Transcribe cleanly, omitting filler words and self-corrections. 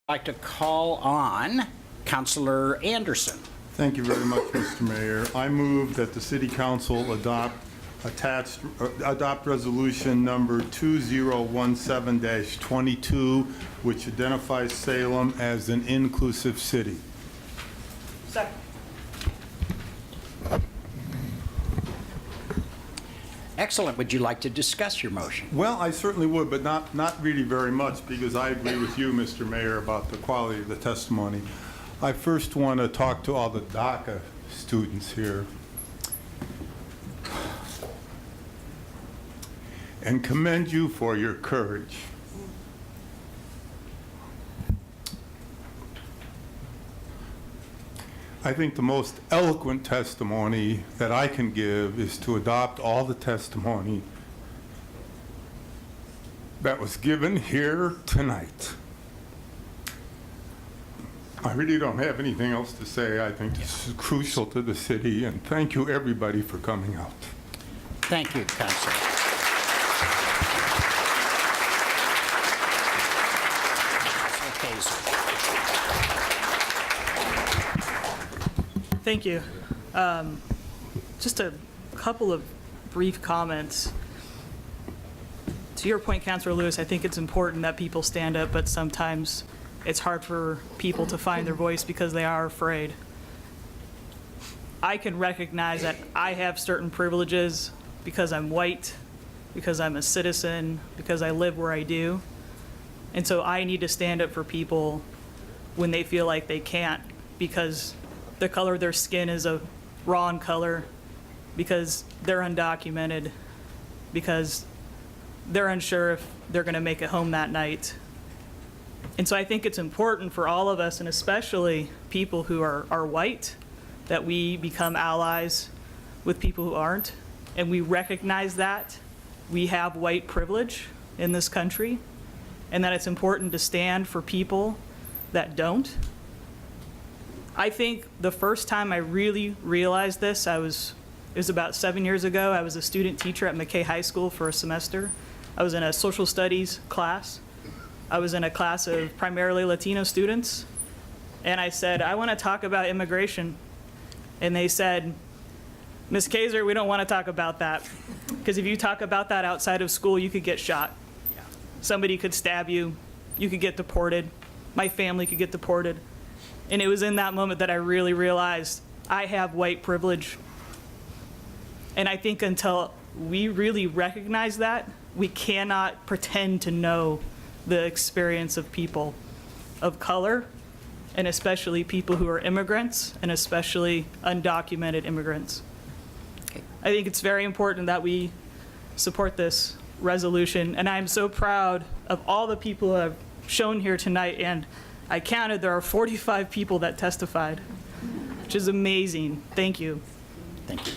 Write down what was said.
I'd like to call on Councilor Andersen. Thank you very much, Mr. Mayor. I move that the City Council adopt resolution number 2017-22, which identifies Salem as an inclusive city. Second. Excellent. Would you like to discuss your motion? Well, I certainly would, but not really very much, because I agree with you, Mr. Mayor, about the quality of the testimony. I first want to talk to all the DACA students here and commend you for your courage. I think the most eloquent testimony that I can give is to adopt all the testimony that was given here tonight. I really don't have anything else to say. I think this is crucial to the city, and thank you, everybody, for coming out. Thank you, Councilor. Councilor Kaser. Thank you. Just a couple of brief comments. To your point, Councilor Lewis, I think it's important that people stand up, but sometimes it's hard for people to find their voice because they are afraid. I can recognize that I have certain privileges because I'm white, because I'm a citizen, because I live where I do. And so I need to stand up for people when they feel like they can't because the color of their skin is a wrong color, because they're undocumented, because they're unsure if they're going to make it home that night. And so I think it's important for all of us, and especially people who are white, that we become allies with people who aren't, and we recognize that we have white privilege in this country, and that it's important to stand for people that don't. I think the first time I really realized this, it was about 7 years ago. I was a student teacher at McKay High School for a semester. I was in a social studies class. I was in a class of primarily Latino students. And I said, I want to talk about immigration. And they said, Ms. Kaser, we don't want to talk about that. Because if you talk about that outside of school, you could get shot. Somebody could stab you. You could get deported. My family could get deported. And it was in that moment that I really realized I have white privilege. And I think until we really recognize that, we cannot pretend to know the experience of people of color, and especially people who are immigrants, and especially undocumented immigrants. Okay. I think it's very important that we support this resolution, and I'm so proud of all the people who have shown here tonight, and I counted, there are 45 people that testified, which is amazing. Thank you. Thank you.